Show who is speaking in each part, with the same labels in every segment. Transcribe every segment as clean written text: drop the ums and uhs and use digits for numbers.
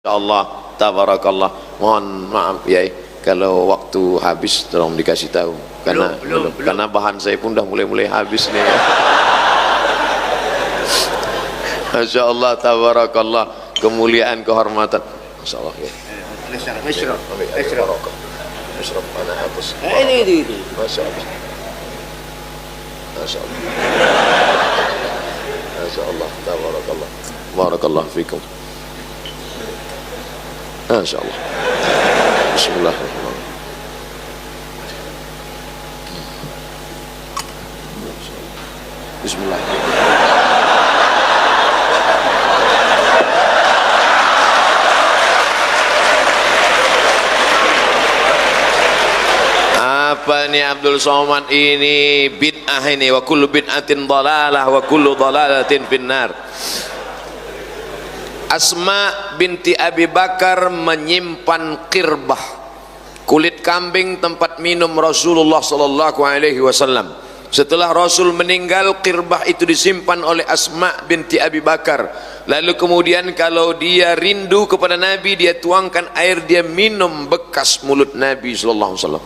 Speaker 1: Allah, tabarakallah. Mohon maaf ya, kalau waktu habis tolong dikasih tahu, karena belum. Karena bahan saya pun dah mulai habis nih ya. Masya Allah, tabarakallah, kemuliaan, kehormatan. Masya Allah ya. Masya mana hapus.
Speaker 2: Ini.
Speaker 1: Masya Allah. Masya Allah. Masya Allah, tabarakallah. Barakallah fikum. Masya Allah. Bismillahirrahmanirrahim. Bismillahirrahmanirrahim. Apa nih Abdul Somad ini? Bid'ah ini. Wa kullu bid'atin dhalalah wa kullu dhalalatin finnar. Asma binti Abi Bakar menyimpan qirbah, kulit kambing tempat minum Rasulullah sallallahu alaihi wasallam. Setelah Rasul meninggal, qirbah itu disimpan oleh Asma binti Abi Bakar. Lalu kemudian kalau dia rindu kepada Nabi, dia tuangkan air, dia minum bekas mulut Nabi sallallahu alaihi wasallam.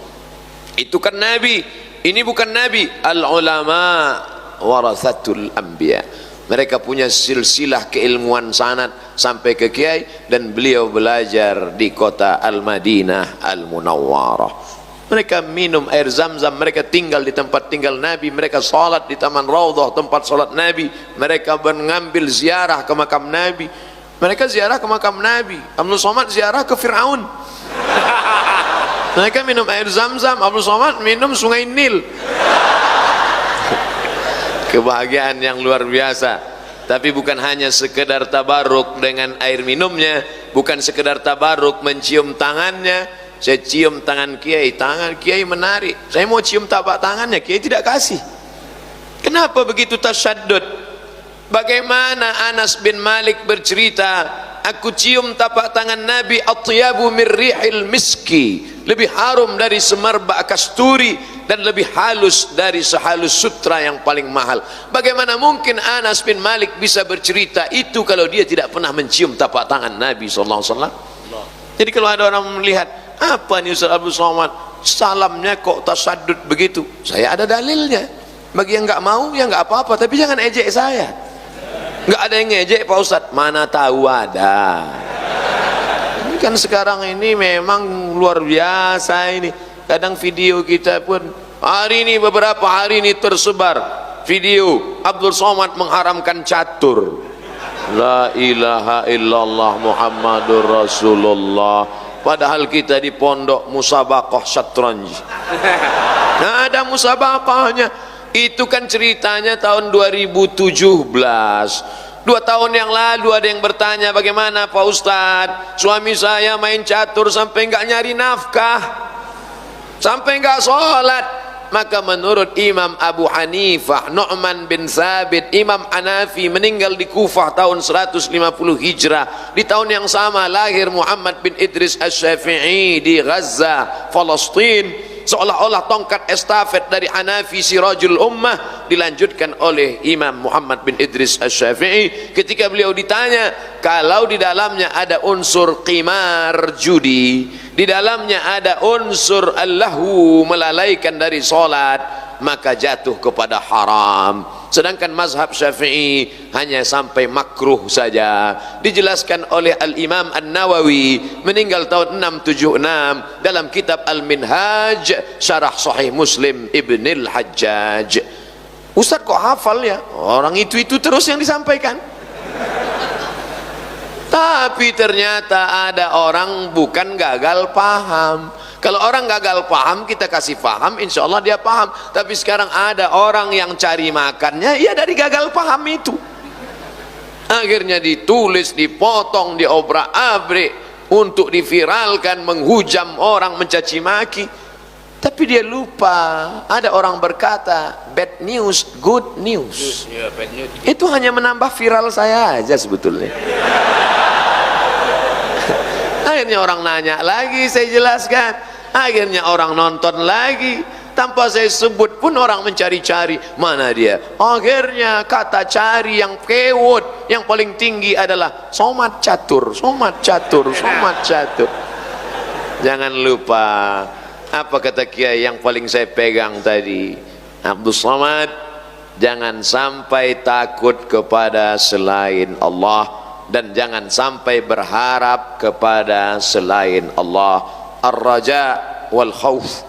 Speaker 1: Itu kan Nabi, ini bukan Nabi. Al ulama warathatul anbiya. Mereka punya silsilah keilmuan sanad sampai ke kiai, dan beliau belajar di kota Al-Madinah Al-Munawwarah. Mereka minum air Zam-Zam, mereka tinggal di tempat tinggal Nabi, mereka salat di Taman Raudhah, tempat salat Nabi, mereka mengambil ziarah ke makam Nabi. Mereka ziarah ke makam Nabi. Abdul Somad ziarah ke Fir'aun. Mereka minum air Zam-Zam, Abdul Somad minum sungai Nil. Kebahagiaan yang luar biasa. Tapi bukan hanya sekedar tabaruk dengan air minumnya, bukan sekedar tabaruk mencium tangannya. Saya cium tangan kiai, tangan kiai menarik, saya mau cium tapak tangannya, kiai tidak kasih. Kenapa begitu tasyaddud? Bagaimana Anas bin Malik bercerita, aku cium tapak tangan Nabi, atyabu min rihil miski, lebih harum dari semerbak kasturi, dan lebih halus dari sehalus sutra yang paling mahal. Bagaimana mungkin Anas bin Malik bisa bercerita itu kalau dia tidak pernah mencium tapak tangan Nabi SAW? Jadi kalau ada orang melihat, apa nih Ustaz Abdul Somad, salamnya kok tasaddud begitu? Saya ada dalilnya. Bagi yang nggak mau, ya nggak apa-apa, tapi jangan ejek saya. Nggak ada yang ngejek Pak Ustaz, mana tahu ada. Ini kan sekarang ini memang luar biasa ini. Kadang video kita pun hari ini, beberapa hari ini tersebar video Abdul Somad mengharamkan catur. La ilaha illallah Muhammadur Rasulullah. Padahal kita di pondok musabaqah syatranj. Nah, ada musabaqahnya. Itu kan ceritanya tahun 2017. 2 tahun yang lalu ada yang bertanya, bagaimana Pak Ustadz, suami saya main catur sampai nggak nyari nafkah, sampai nggak sholat. Maka menurut Imam Abu Hanifah, Nu'man bin Thabit, Imam Hanafi, meninggal di Kufah tahun 150 Hijrah. Di tahun yang sama lahir Muhammad bin Idris Asy-Syafi'i di Gaza, Palestina. Seolah-olah tongkat estafet dari Hanafi Sirajul Ummah dilanjutkan oleh Imam Muhammad bin Idris Asy-Syafi'i. Ketika beliau ditanya, kalau di dalamnya ada unsur qimar, judi, di dalamnya ada unsur allahu, melalaikan dari solat, maka jatuh kepada haram. Sedangkan mazhab Syafi'i hanya sampai makruh saja. Dijelaskan oleh Al-Imam An-Nawawi, meninggal tahun 676, dalam kitab Al-Minhaj Syarah Sahih Muslim Ibnil Hajjaj. Ustaz kok hafal ya? Orang itu terus yang disampaikan. Tapi ternyata ada orang bukan gagal paham. Kalau orang gagal paham, kita kasih paham, insya Allah dia paham. Tapi sekarang ada orang yang cari makannya ya dari gagal paham itu. Akhirnya ditulis, dipotong, diobrak-abrik untuk diviralkan, menghujam orang, mencaci maki. Tapi dia lupa, ada orang berkata bad news, good news. Itu hanya menambah viral saya aja sebetulnya. Akhirnya orang nanya lagi, saya jelaskan. Akhirnya orang nonton lagi. tanpa saya sebut pun orang mencari-cari mana dia. Akhirnya kata cari yang kewot, yang paling tinggi adalah somat catur, somat catur, somat catur. Jangan lupa apa kata Kiai yang paling saya pegang tadi, Abdul Somad, jangan sampai takut kepada selain Allah dan jangan sampai berharap kepada selain Allah. Ar-raja wal khauf,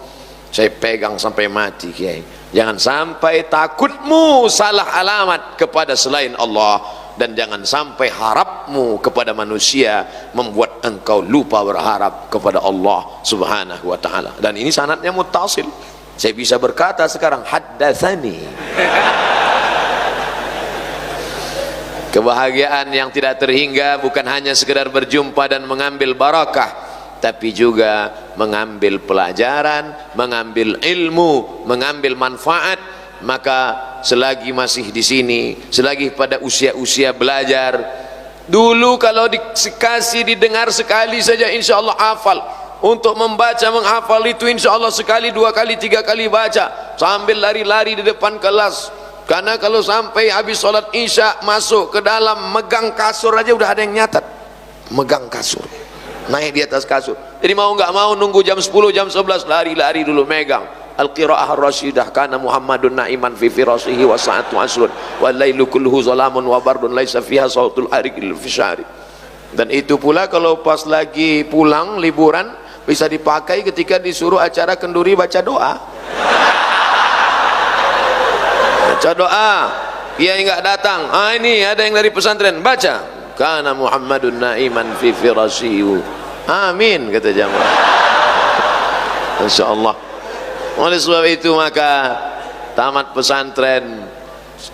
Speaker 1: saya pegang sampai mati Kiai. Jangan sampai takutmu salah alamat kepada selain Allah, dan jangan sampai harapmu kepada manusia membuat engkau lupa berharap kepada Allah subhanahu wa ta'ala. Dan ini sanadnya muttasil, saya bisa berkata sekarang haddatsani. Kebahagiaan yang tidak terhingga bukan hanya sekedar berjumpa dan mengambil barakah, tapi juga mengambil pelajaran, mengambil ilmu, mengambil manfaat. Maka selagi masih di sini, selagi pada usia-usia belajar, dulu kalau dikasih didengar sekali saja insya Allah hafal. Untuk membaca menghafal itu insya Allah sekali, 2 kali, 3 kali baca sambil lari-lari di depan kelas. Karena kalau sampai habis sholat isya masuk ke dalam megang kasur aja udah ada yang nyatat, megang kasur, naik di atas kasur. Jadi mau nggak mau nunggu jam 10, jam 11 lari-lari dulu megang. Al-qira'ah ar-rasyidah kana Muhammadun na'iman fi firasihi wa sa'atu asrun wal lailu kulluhu zalamun wa bardun laisa fiha sautul harikil fisyari. Dan itu pula kalau pas lagi pulang liburan bisa dipakai ketika disuruh acara kenduri baca doa. Baca doa, kiai enggak datang, ini ada yang dari pesantren, baca kana Muhammadun na'iman fi firasihi, amin kata jamaah. Insyaallah. Oleh sebab itu maka tamat pesantren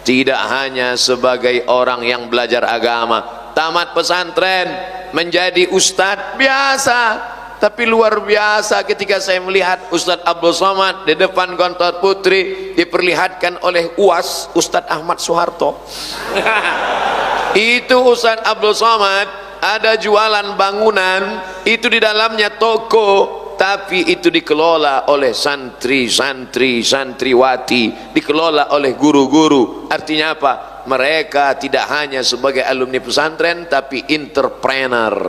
Speaker 1: tidak hanya sebagai orang yang belajar agama, tamat pesantren menjadi ustadz biasa. Tapi luar biasa ketika saya melihat Ustadz Abdul Somad di depan Gontor Putri diperlihatkan oleh UAS Ustadz Ahmad Soeharto. Itu Ustadz Abdul Somad ada jualan bangunan, itu di dalamnya toko, tapi itu dikelola oleh santri-santri, santriwati, dikelola oleh guru-guru. Artinya apa? Mereka tidak hanya sebagai alumni pesantren, tapi entrepreneur.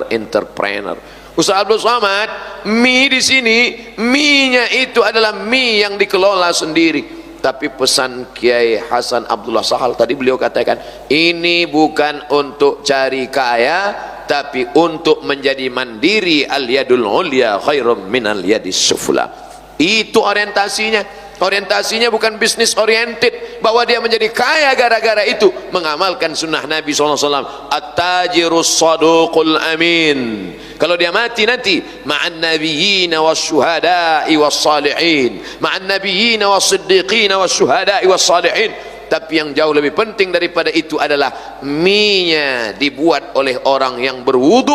Speaker 1: Ustaz Abdul Somad, mie di sini, mie-nya itu adalah mie yang dikelola sendiri. Tapi pesan Kiai Hasan Abdullah Sahal tadi, beliau katakan, ini bukan untuk cari kaya, tapi untuk menjadi mandiri. Al-yadul ulya khairum minal yadis sufla. Itu orientasinya. Orientasinya bukan bisnis oriented, bahwa dia menjadi kaya gara-gara itu mengamalkan sunnah Nabi SAW. At-tajirus saduqul amin. Kalau dia mati nanti ma'an nabiyyin wasyuhada'i wassalihin, ma'an nabiyyin wassiddiqin wasyuhada'i wassalihin. Tapi yang jauh lebih penting daripada itu adalah mie-nya dibuat oleh orang yang berwudu,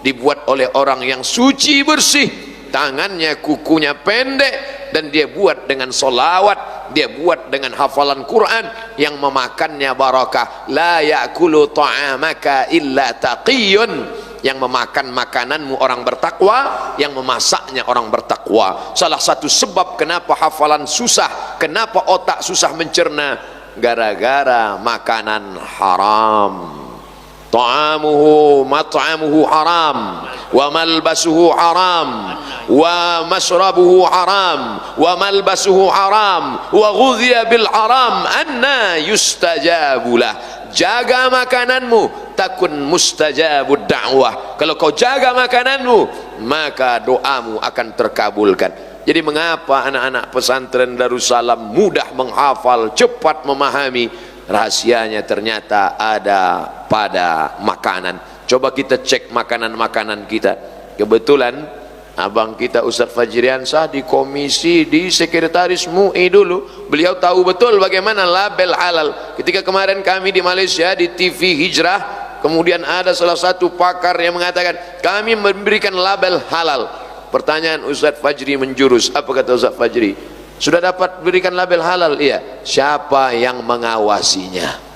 Speaker 1: dibuat oleh orang yang suci bersih, tangannya kukunya pendek, dan dia buat dengan solawat, dia buat dengan hafalan Quran yang memakannya barakah. La ya'kulu ta'amaka illa taqiyun. Yang memakan makananmu orang bertakwa, yang memasaknya orang bertakwa. Salah satu sebab kenapa hafalan susah, kenapa otak susah mencerna, gara-gara makanan haram. Ta'amuhu mat'amuhu haram, wa malbasuhu haram, wa mashrabuhu haram, wa malbasuhu haram, wa ghudhiya bil haram, anna yustajabulah. Jaga makananmu, takun mustajabud da'wah. Kalau kau jaga makananmu, maka doamu akan terkabulkan. Jadi mengapa anak-anak pesantren Darussalam mudah menghafal, cepat memahami? Rahasianya ternyata ada pada makanan. Coba kita cek makanan-makanan kita. Kebetulan abang kita Ustaz Fajriansah di komisi, di sekretaris MUI dulu, beliau tahu betul bagaimana label halal. Ketika kemarin kami di Malaysia di TV Hijrah, kemudian ada salah satu pakar yang mengatakan kami memberikan label halal. Pertanyaan Ustaz Fajri menjurus, apa kata Ustaz Fajri? Sudah dapat berikan label halal? Iya. Siapa yang mengawasinya?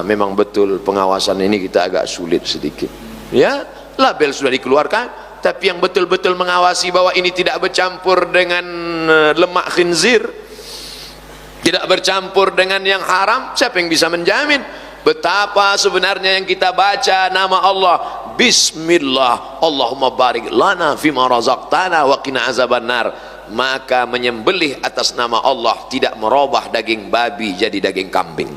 Speaker 1: Memang betul pengawasan ini kita agak sulit sedikit. Ya, label sudah dikeluarkan, tapi yang betul-betul mengawasi bahwa ini tidak bercampur dengan lemak khinzir, tidak bercampur dengan yang haram, siapa yang bisa menjamin? Betapa sebenarnya yang kita baca nama Allah, Bismillah, Allahumma barik lana fima razaqtana wa qina azabannar, maka menyembelih atas nama Allah tidak merubah daging babi jadi daging kambing.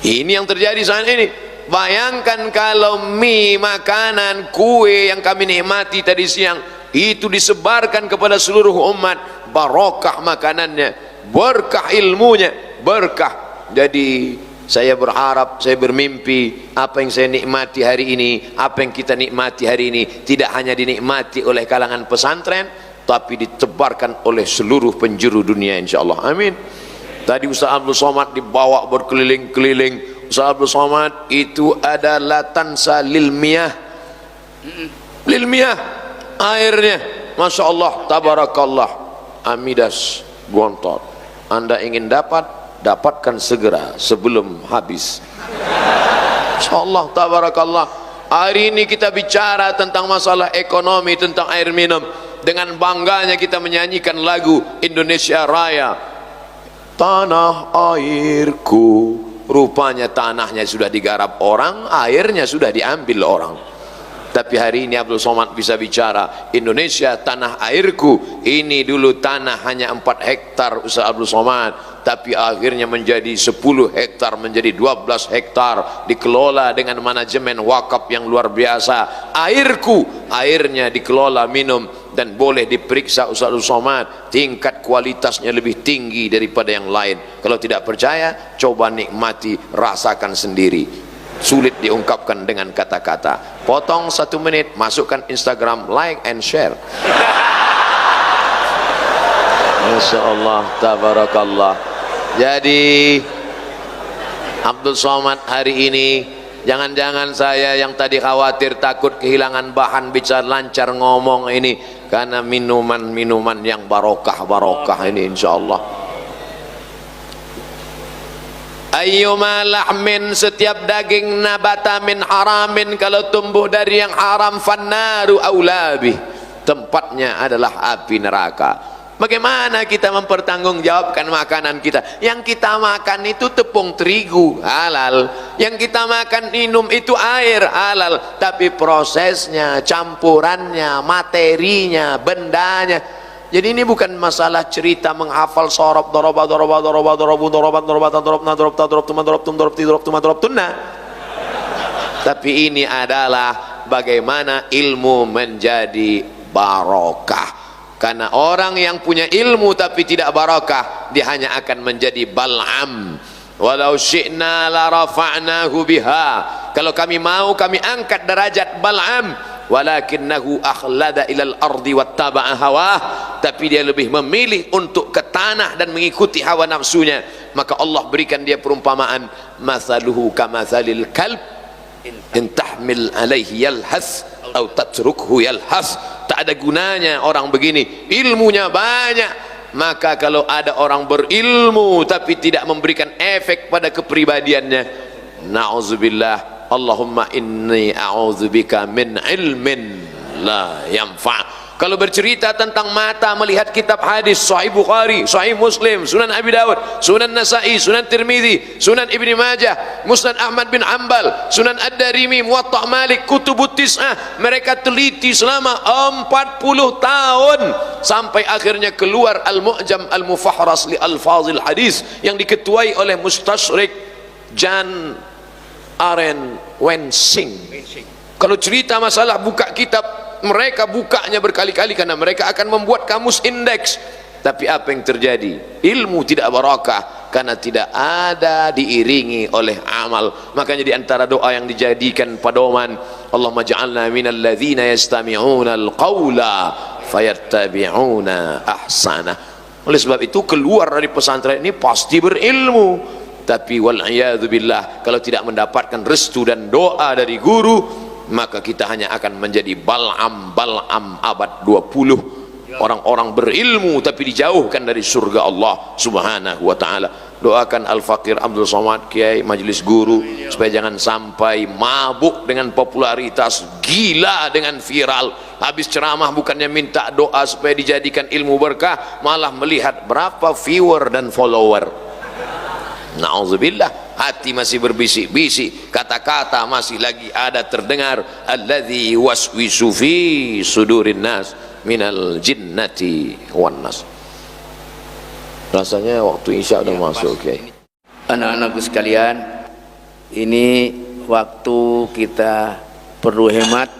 Speaker 1: Ini yang terjadi saat ini. Bayangkan kalau mie, makanan, kue yang kami nikmati tadi siang itu disebarkan kepada seluruh umat, barokah makanannya, berkah ilmunya, berkah. Jadi saya berharap, saya bermimpi apa yang saya nikmati hari ini, apa yang kita nikmati hari ini tidak hanya dinikmati oleh kalangan pesantren, tapi ditebarkan oleh seluruh penjuru dunia, insyaallah. Amin. Tadi Ustaz Abdul Somad dibawa berkeliling-keliling. Ustaz Abdul Somad itu adalah tansa lil miyah, airnya, masya Allah, tabarakallah, amidas bontot. Anda ingin dapatkan segera sebelum habis, masya Allah, tabarakallah. Hari ini kita bicara tentang masalah ekonomi, tentang air minum. Dengan bangganya kita menyanyikan lagu Indonesia Raya, tanah airku. Rupanya tanahnya sudah digarap orang, airnya sudah diambil orang. Tapi hari ini Abdul Somad bisa bicara, Indonesia tanah airku. Ini dulu tanah hanya 4 hektar Ustaz Abdul Somad, tapi akhirnya menjadi 10 hektar, menjadi 12 hektar, dikelola dengan manajemen wakaf yang luar biasa. Airku, airnya dikelola minum dan boleh diperiksa Ustaz Abdul Somad, tingkat kualitasnya lebih tinggi daripada yang lain. Kalau tidak percaya, coba nikmati, rasakan sendiri. Sulit diungkapkan dengan kata-kata. Potong 1 menit, masukkan Instagram, like and share. Masya Allah, tabarakallah. Jadi Abdul Somad hari ini, jangan-jangan saya yang tadi khawatir takut kehilangan bahan bicara, lancar ngomong ini karena minuman-minuman yang barokah ini, insya Allah. Ayyuma lahmin, setiap daging nabata min haramin, kalau tumbuh dari yang haram, fannaru aulabih, tempatnya adalah api neraka. Bagaimana kita mempertanggungjawabkan makanan kita? Yang kita makan itu tepung terigu, halal. Yang kita makan minum itu air, halal. Tapi prosesnya, campurannya, materinya, bendanya. Jadi ini bukan masalah cerita menghafal sorob, tapi ini adalah bagaimana ilmu menjadi barokah. Karena orang yang punya ilmu tapi tidak barakah, dia hanya akan menjadi Bal'am. Walau syi'na la rafa'nahu biha, kalau kami mau kami angkat derajat Bal'am, walakinnahu akhlada ilal ardi wattaba'a hawah, tapi dia lebih memilih untuk ke tanah dan mengikuti hawa nafsunya. Maka Allah berikan dia perumpamaan, mathaluhu kamathalil kalb in tahmil alaihi yalhas atau tatrukhu yalhas. Tak ada gunanya orang begini, ilmunya banyak. Maka kalau ada orang berilmu tapi tidak memberikan efek pada kepribadiannya, na'udzubillah, Allahumma inni a'udzubika min ilmin la yanfa'. Kalau bercerita tentang mata melihat kitab hadis, Sahih Bukhari, Sahih Muslim, Sunan Abi Dawud, Sunan Nasa'i, Sunan Tirmidzi, Sunan Ibni Majah, Musnad Ahmad bin Hanbal, Sunan Ad-Darimi, Muwatta' Malik, Kutubut Tis'ah, mereka teliti selama 40 tahun sampai akhirnya keluar Al-Mu'jam Al-Mufahras li Alfazil Hadis yang diketuai oleh Mustashrik Jan Aren Wensing. Kalau cerita masalah buka kitab, mereka bukanya berkali-kali karena mereka akan membuat kamus indeks. Tapi apa yang terjadi? Ilmu tidak barakah karena tidak ada diiringi oleh amal. Makanya di antara doa yang dijadikan pedoman, Allahumma ja'alna minal ladzina yastami'una al-qawla fayattabi'una ahsana. Oleh sebab itu keluar dari pesantren ini pasti berilmu, tapi wal'iyadzu billah, kalau tidak mendapatkan restu dan doa dari guru, maka kita hanya akan menjadi Bal'am abad 20, orang-orang berilmu tapi dijauhkan dari surga Allah subhanahu wa ta'ala. doakan Al-Fakir Abdul Somad Kiai Majelis Guru supaya jangan sampai mabuk dengan popularitas, gila dengan viral, habis ceramah bukannya minta doa supaya dijadikan ilmu berkah, malah melihat berapa viewer dan follower. Na'udzubillah, hati masih berbisik-bisik, kata-kata masih lagi ada terdengar, alladzi waswisu fi sudurin nas minal jinnati wan nas. Rasanya waktu isya udah masuk. Okay.
Speaker 2: Anak-anakku sekalian, ini waktu kita perlu hemat.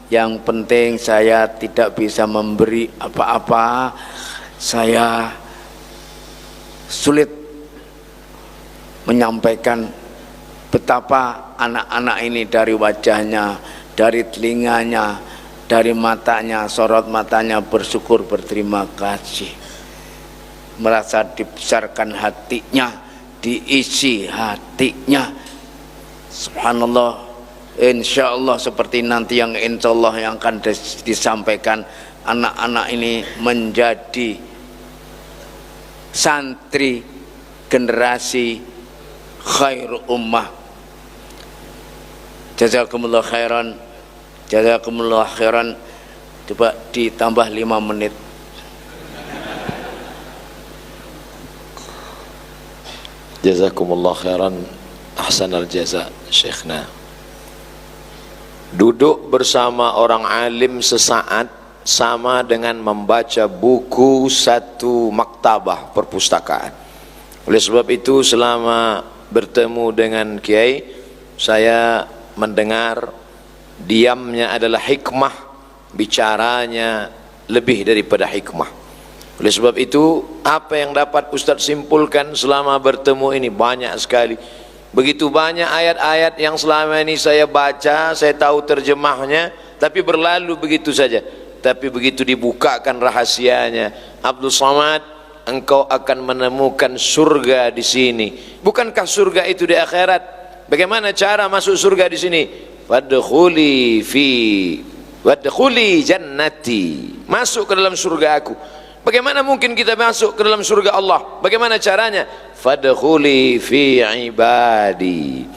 Speaker 2: Yang penting saya tidak bisa memberi apa-apa, saya sulit menyampaikan betapa anak-anak ini dari wajahnya, dari telinganya, dari matanya, sorot matanya bersyukur, berterima kasih, merasa dibesarkan hatinya, diisi hatinya. Subhanallah, insya Allah seperti nanti yang insya Allah yang akan disampaikan, anak-anak ini menjadi santri generasi khair ummah. Jazakumullah khairan, jazakumullah khairan. Coba ditambah 5 menit.
Speaker 1: Jazakumullah khairan, ahsanal jaza syekhna. Duduk bersama orang alim sesaat sama dengan membaca buku satu maktabah perpustakaan. Oleh sebab itu selama bertemu dengan kiai, saya mendengar diamnya adalah hikmah, bicaranya lebih daripada hikmah. Oleh sebab itu, apa yang dapat Ustadz simpulkan selama bertemu ini banyak sekali. Begitu banyak ayat-ayat yang selama ini saya baca, saya tahu terjemahnya, tapi berlalu begitu saja. Tapi begitu dibukakan rahasianya, Abdul Somad, engkau akan menemukan surga di sini. Bukankah surga itu di akhirat? Bagaimana cara masuk surga di sini? Wadkhuli jannati. Masuk ke dalam surga aku. Bagaimana mungkin kita masuk ke dalam surga Allah? Bagaimana caranya? Fadkhuli fi ibadi.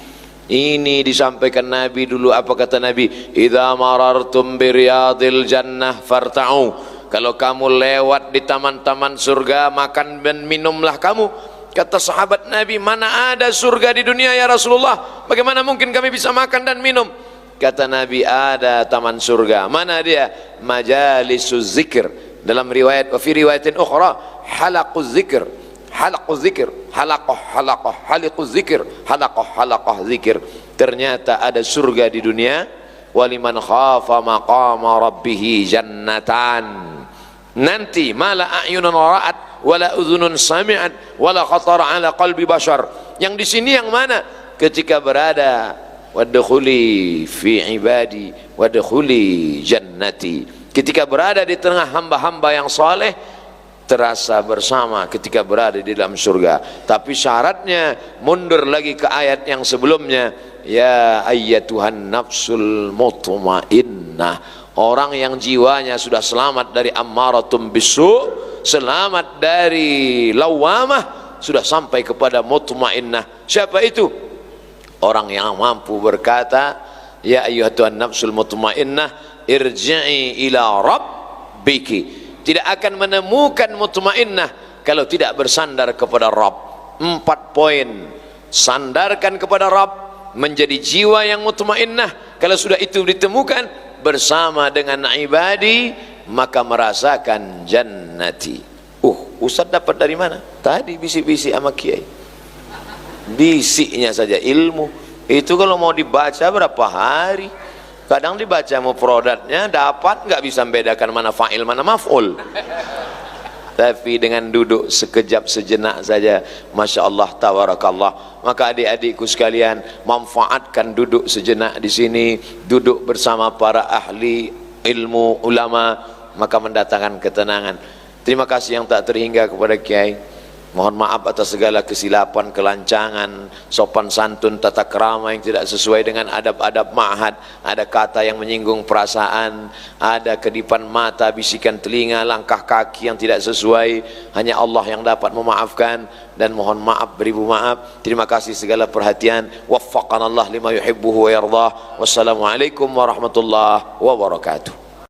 Speaker 1: Ini disampaikan Nabi dulu. Apa kata Nabi? Idza marartum bi riyadil jannah farta'u. Kalau kamu lewat di taman-taman surga, makan dan minumlah kamu. Kata sahabat Nabi, mana ada surga di dunia ya Rasulullah? Bagaimana mungkin kami bisa makan dan minum? Kata Nabi, ada taman surga. Mana dia? Majalisuz zikr. Dalam riwayat, wa fi riwayatin ukhra, halaquz zikr, halaquz zikr, halaquz zikr, halaqah zikir. Ternyata ada surga di dunia. Waliman khafa maqama rabbih jannatan. Nanti mala a'yunun ra'at wala udhunun sami'at wala khatara ala qalbi bashar. Yang di sini yang mana? Ketika berada wadkhuli fi ibadi wadkhuli jannati. Ketika berada di tengah hamba-hamba yang saleh, terasa bersama ketika berada di dalam surga. Tapi syaratnya mundur lagi ke ayat yang sebelumnya, ya ayyatuhan nafsul mutmainnah. Orang yang jiwanya sudah selamat dari ammaratum bisu, selamat dari lawamah, sudah sampai kepada mutmainnah. Siapa itu? Orang yang mampu berkata, ya ayyatuhan nafsul mutmainnah, irji'i ila rabbiki. Tidak akan menemukan mutmainnah kalau tidak bersandar kepada Rabb. 4 poin. Sandarkan kepada Rabb, menjadi jiwa yang mutmainnah. Kalau sudah itu ditemukan bersama dengan ibadi, maka merasakan jannati. Ustaz dapat dari mana? Tadi bisik-bisik sama kiai. Bisiknya saja ilmu. Itu kalau mau dibaca berapa hari? Kadang dibaca mufradatnya dapat nggak bisa membedakan mana fa'il mana maf'ul. Tapi dengan duduk sekejap sejenak saja, masya Allah tabarakallah. Maka adik-adikku sekalian, manfaatkan duduk sejenak di sini, duduk bersama para ahli ilmu ulama, maka mendatangkan ketenangan. Terima kasih yang tak terhingga kepada Kiai. Mohon maaf atas segala kesilapan, kelancangan, sopan santun, tata krama yang tidak sesuai dengan adab-adab ma'had. Ada kata yang menyinggung perasaan, ada kedipan mata, bisikan telinga, langkah kaki yang tidak sesuai. Hanya Allah yang dapat memaafkan, dan mohon maaf beribu maaf. Terima kasih segala perhatian. Waffaqanallah lima yuhibbuhu wa yardah. Wassalamualaikum warahmatullahi wabarakatuh.